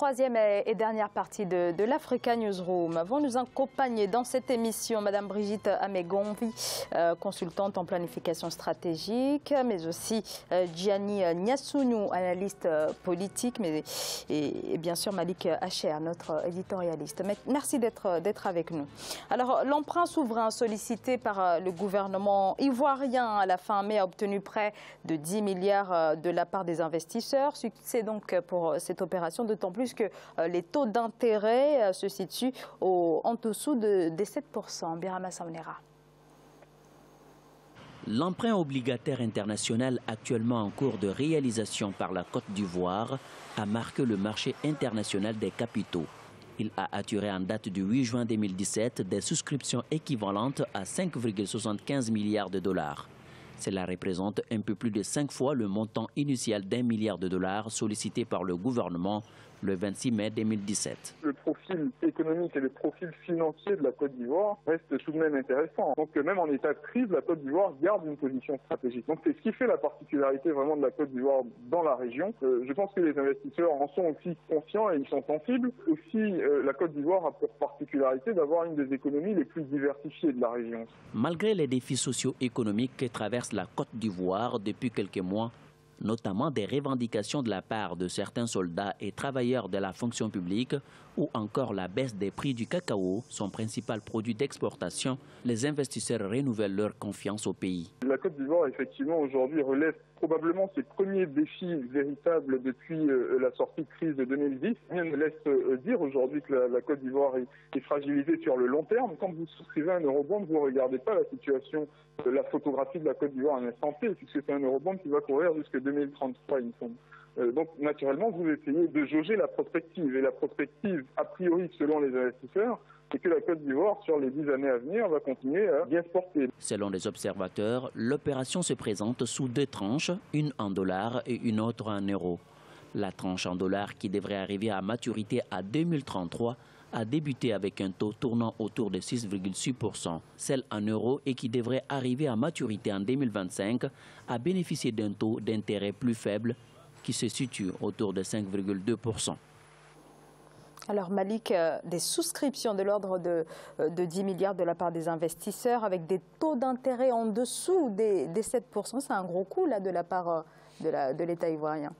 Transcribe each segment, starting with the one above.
troisième et dernière partie de l'Africa Newsroom. Vont nous accompagner dans cette émission Madame Brigitte Amegonvi, consultante en planification stratégique, mais aussi Gianni Niassounou, analyste politique, et bien sûr Malik Hacher, notre éditorialiste. Merci d'être avec nous. Alors, l'emprunt souverain sollicité par le gouvernement ivoirien à la fin mai a obtenu près de 10 milliards de la part des investisseurs. Succès donc pour cette opération, d'autant plus que les taux d'intérêt se situent en dessous des 7%. Birama Saonera. L'emprunt obligataire international actuellement en cours de réalisation par la Côte d'Ivoire a marqué le marché international des capitaux. Il a attiré en date du 8 juin 2017 des souscriptions équivalentes à 5,75 milliards de dollars. Cela représente un peu plus de 5 fois le montant initial d'1 milliard de dollars sollicité par le gouvernement le 26 mai 2017. Le profil économique et le profil financier de la Côte d'Ivoire reste tout de même intéressant. Donc même en état de crise, la Côte d'Ivoire garde une position stratégique. Donc c'est ce qui fait la particularité vraiment de la Côte d'Ivoire dans la région. Je pense que les investisseurs en sont aussi conscients et ils sont sensibles. Aussi, la Côte d'Ivoire a pour particularité d'avoir une des économies les plus diversifiées de la région. Malgré les défis socio-économiques que traverse la Côte d'Ivoire depuis quelques mois, notamment des revendications de la part de certains soldats et travailleurs de la fonction publique ou encore la baisse des prix du cacao, son principal produit d'exportation, les investisseurs renouvellent leur confiance au pays. La Côte d'Ivoire, effectivement, aujourd'hui relève probablement ses premiers défis véritables depuis la sortie de crise de 2010. Rien ne laisse dire aujourd'hui que la Côte d'Ivoire est fragilisée sur le long terme. Quand vous souscrivez un eurobond, vous ne regardez pas la situation, la photographie de la Côte d'Ivoire à l'instant T, puisque c'est un eurobond qui va courir jusqu'à 2033, il me semble. Donc, naturellement, vous essayez de jauger la prospective. Et la prospective, a priori, selon les investisseurs, c'est que la Côte d'Ivoire, sur les 10 années à venir, va continuer à bien se porter. Selon les observateurs, l'opération se présente sous deux tranches, une en dollars et une autre en euros. La tranche en dollars, qui devrait arriver à maturité à 2033, a débuté avec un taux tournant autour de 6,6%. Celle en euros et qui devrait arriver à maturité en 2025 a bénéficié d'un taux d'intérêt plus faible qui se situe autour de 5,2%. Alors Malik, des souscriptions de l'ordre de 10 milliards de la part des investisseurs avec des taux d'intérêt en dessous des 7%, c'est un gros coup là, de la part de l'État ivoirien.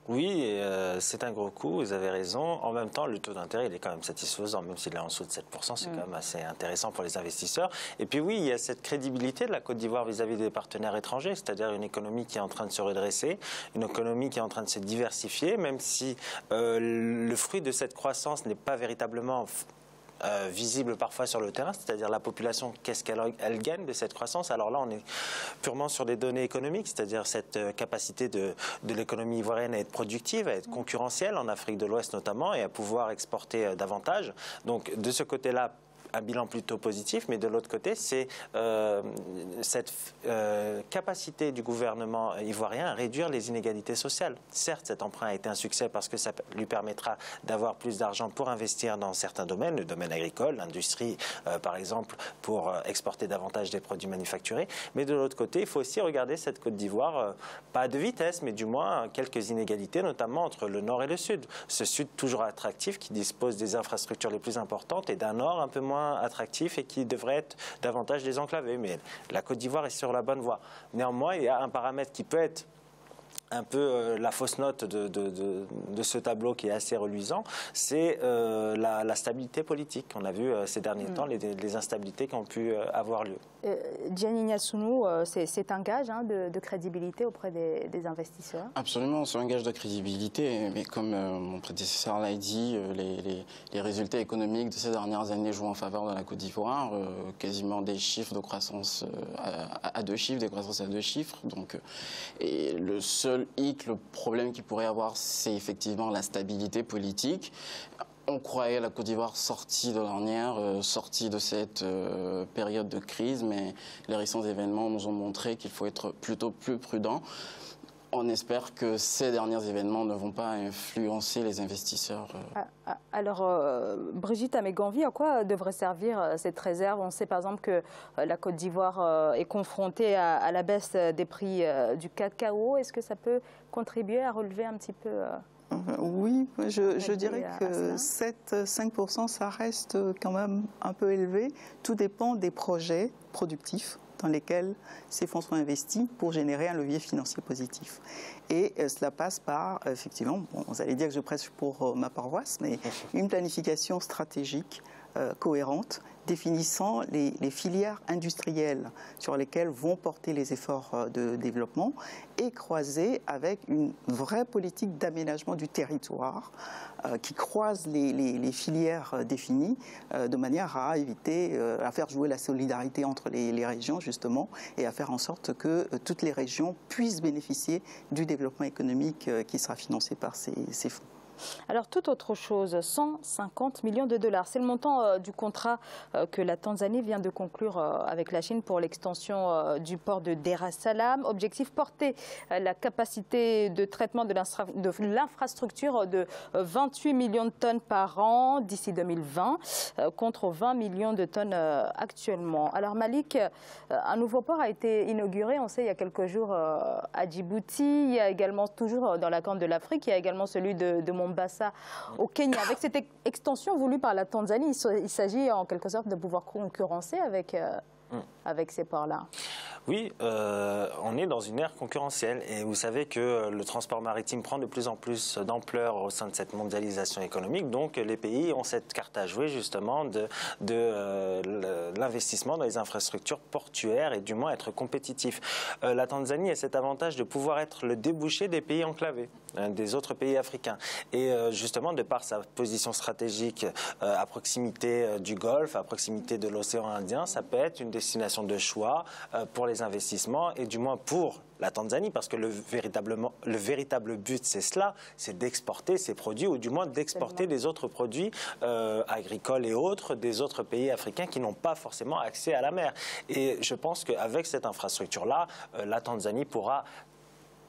Oui, c'est un gros coup, vous avez raison. En même temps, le taux d'intérêt, il est quand même satisfaisant, même s'il est en dessous de 7%, c'est quand même assez intéressant pour les investisseurs. Et puis oui, il y a cette crédibilité de la Côte d'Ivoire vis-à-vis des partenaires étrangers, c'est-à-dire une économie qui est en train de se redresser, une économie qui est en train de se diversifier, même si le fruit de cette croissance n'est pas véritablement visible parfois sur le terrain, c'est-à-dire la population, qu'est-ce qu'elle gagne de cette croissance. Alors là, on est purement sur des données économiques, c'est-à-dire cette capacité de l'économie ivoirienne à être productive, à être concurrentielle en Afrique de l'Ouest notamment et à pouvoir exporter davantage. Donc de ce côté-là, un bilan plutôt positif, mais de l'autre côté, c'est cette capacité du gouvernement ivoirien à réduire les inégalités sociales. Certes, cet emprunt a été un succès parce que ça lui permettra d'avoir plus d'argent pour investir dans certains domaines, le domaine agricole, l'industrie, par exemple, pour exporter davantage des produits manufacturés. Mais de l'autre côté, il faut aussi regarder cette Côte d'Ivoire, pas de vitesse, mais du moins quelques inégalités, notamment entre le nord et le sud. Ce sud toujours attractif, qui dispose des infrastructures les plus importantes, et d'un nord un peu moins attractif et qui devrait être davantage désenclavé. Mais la Côte d'Ivoire est sur la bonne voie. Néanmoins, il y a un paramètre qui peut être un peu la fausse note de ce tableau qui est assez reluisant, c'est la stabilité politique. On a vu ces derniers temps les instabilités qui ont pu avoir lieu. Gianni Niassounou, c'est un gage de crédibilité auprès des investisseurs? Absolument, c'est un gage de crédibilité. Mais comme mon prédécesseur l'a dit, les résultats économiques de ces dernières années jouent en faveur de la Côte d'Ivoire. Quasiment des chiffres de croissance à deux chiffres, des croissances à deux chiffres. Donc, et le seul le problème qu'il pourrait y avoir, c'est effectivement la stabilité politique. On croyait la Côte d'Ivoire sortie de l'ornière, sortie de cette période de crise, mais les récents événements nous ont montré qu'il faut être plutôt plus prudent. On espère que ces derniers événements ne vont pas influencer les investisseurs. Alors, Brigitte Amegonvi, à quoi devrait servir cette réserve? On sait par exemple que la Côte d'Ivoire est confrontée à la baisse des prix du cacao. Est-ce que ça peut contribuer à relever un petit peu Oui, je dirais que 5%, ça reste quand même un peu élevé. Tout dépend des projets productifs dans lesquels ces fonds sont investis pour générer un levier financier positif. Et cela passe par, effectivement, bon, vous allez dire que je prêche pour ma paroisse, mais une planification stratégique cohérente, définissant les filières industrielles sur lesquelles vont porter les efforts de développement et croisée avec une vraie politique d'aménagement du territoire qui croise les filières définies de manière à éviter, à faire jouer la solidarité entre les régions justement et à faire en sorte que toutes les régions puissent bénéficier du développement économique qui sera financé par ces fonds. Alors, toute autre chose, 150 millions de dollars. C'est le montant du contrat que la Tanzanie vient de conclure avec la Chine pour l'extension du port de Dar es Salaam. Objectif, porter la capacité de traitement de l'infrastructure de 28 millions de tonnes par an d'ici 2020, contre 20 millions de tonnes actuellement. Alors, Malik, un nouveau port a été inauguré, on sait, il y a quelques jours à Djibouti. Il y a également, toujours dans la Corne de l'Afrique, il y a également celui de Mombasa au Kenya. Avec cette extension voulue par la Tanzanie, il s'agit en quelque sorte de pouvoir concurrencer avec ces ports-là. Oui, on est dans une ère concurrentielle et vous savez que le transport maritime prend de plus en plus d'ampleur au sein de cette mondialisation économique. Donc les pays ont cette carte à jouer justement de l'investissement dans les infrastructures portuaires et du moins être compétitif. La Tanzanie a cet avantage de pouvoir être le débouché des pays enclavés, des autres pays africains. Et justement, de par sa position stratégique à proximité du Golfe, à proximité de l'océan Indien, ça peut être une destination de choix pour les investissements et du moins pour la Tanzanie, parce que le véritable but, c'est cela, c'est d'exporter ces produits ou du moins d'exporter des autres produits agricoles et autres des autres pays africains qui n'ont pas forcément accès à la mer. Et je pense qu'avec cette infrastructure-là, la Tanzanie pourra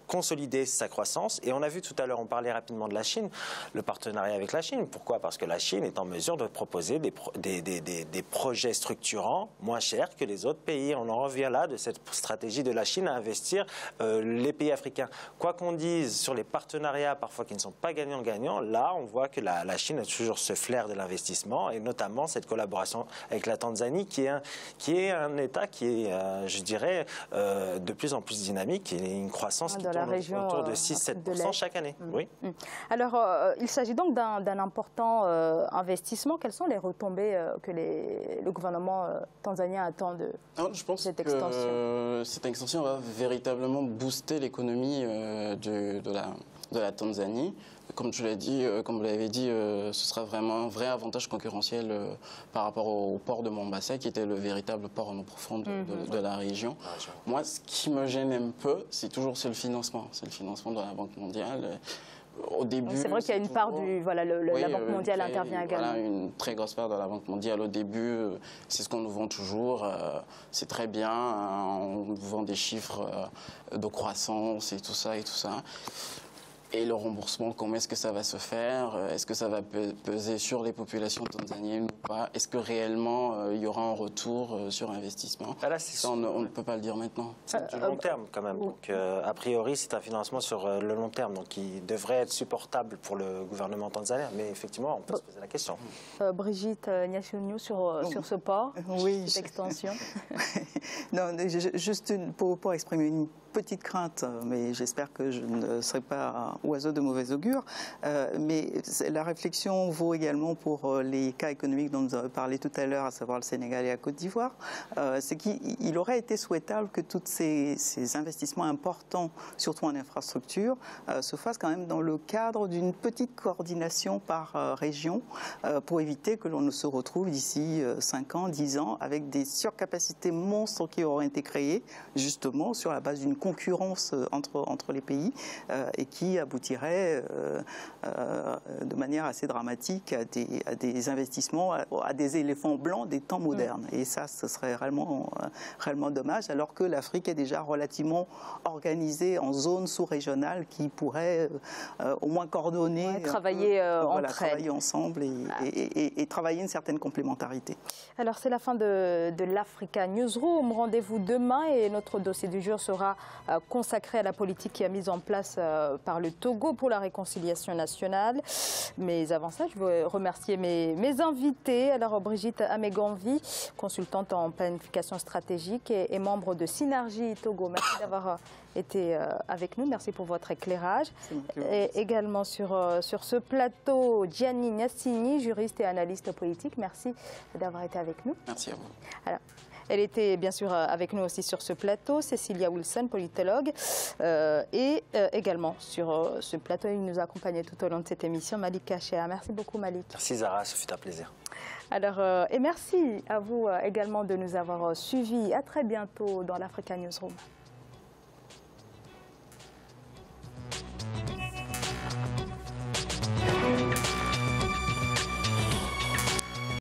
consolider sa croissance. Et on a vu tout à l'heure, on parlait rapidement de la Chine, le partenariat avec la Chine. Pourquoi? Parce que la Chine est en mesure de proposer des projets structurants moins chers que les autres pays. On en revient là de cette stratégie de la Chine à investir les pays africains. Quoi qu'on dise sur les partenariats parfois qui ne sont pas gagnants-gagnants, là on voit que la Chine a toujours ce flair de l'investissement et notamment cette collaboration avec la Tanzanie qui est un État qui est, je dirais, de plus en plus dynamique et une croissance qui la région autour de 6-7% chaque année. Oui. Alors, il s'agit donc d'un important investissement. Quelles sont les retombées que le gouvernement tanzanien attend de cette extension? Je pense que cette extension va véritablement booster l'économie de la Tanzanie. Comme tu l'as dit, comme vous l'avez dit, ce sera vraiment un vrai avantage concurrentiel par rapport au port de Mombasa, qui était le véritable port en eau profonde de la région. Moi, ce qui me gêne un peu, c'est le financement. C'est le financement de la Banque mondiale. Au début, c'est vrai qu'il y a une part du... Voilà, la Banque mondiale intervient également. Voilà, une très grosse part de la Banque mondiale. Au début, c'est ce qu'on nous vend toujours. C'est très bien. On nous vend des chiffres de croissance et tout ça et tout ça. Et le remboursement, comment est-ce que ça va se faire? Est-ce que ça va peser sur les populations tanzaniennes ou pas? Est-ce que réellement il y aura un retour sur investissement? Là, ça, on ne peut pas le dire maintenant. C'est du long terme quand même. Donc, a priori, c'est un financement sur le long terme, donc qui devrait être supportable pour le gouvernement tanzanien. Mais effectivement, on peut se poser la question. Brigitte Nyashunyu, sur ce port, cette extension. Non, juste pour exprimer une petite crainte, mais j'espère que je ne serai pas oiseau de mauvais augure. Mais la réflexion vaut également pour les cas économiques dont nous avons parlé tout à l'heure, à savoir le Sénégal et la Côte d'Ivoire. C'est qu'il aurait été souhaitable que tous ces investissements importants, surtout en infrastructure, se fassent quand même dans le cadre d'une petite coordination par région pour éviter que l'on ne se retrouve d'ici 5 ans, 10 ans avec des surcapacités monstres qui auraient été créées justement sur la base d'une concurrence entre les pays et qui aboutirait de manière assez dramatique à des investissements, à des éléphants blancs des temps modernes. Et ça, ce serait réellement dommage, alors que l'Afrique est déjà relativement organisée en zones sous-régionales qui pourraient au moins coordonner, travailler travailler ensemble et travailler une certaine complémentarité. Alors, c'est la fin de l'Africa Newsroom. Rendez-vous demain et notre dossier du jour sera consacré à la politique qui a mise en place par le Togo pour la réconciliation nationale. Mais avant ça, je veux remercier mes invités. Alors, Brigitte Amegonvi, consultante en planification stratégique et membre de Synergie Togo. Merci d'avoir été avec nous. Merci pour votre éclairage. Et également sur ce plateau, Gianni Nassini, juriste et analyste politique. Merci d'avoir été avec nous. Merci à vous. Alors, elle était bien sûr avec nous aussi sur ce plateau, Cécilia Wilson, politologue, et également sur ce plateau, il nous accompagnait tout au long de cette émission, Malik Kachéa. Merci beaucoup, Malik. Merci Zara, ce fut un plaisir. Alors, et merci à vous également de nous avoir suivis. À très bientôt dans l'Africa Newsroom.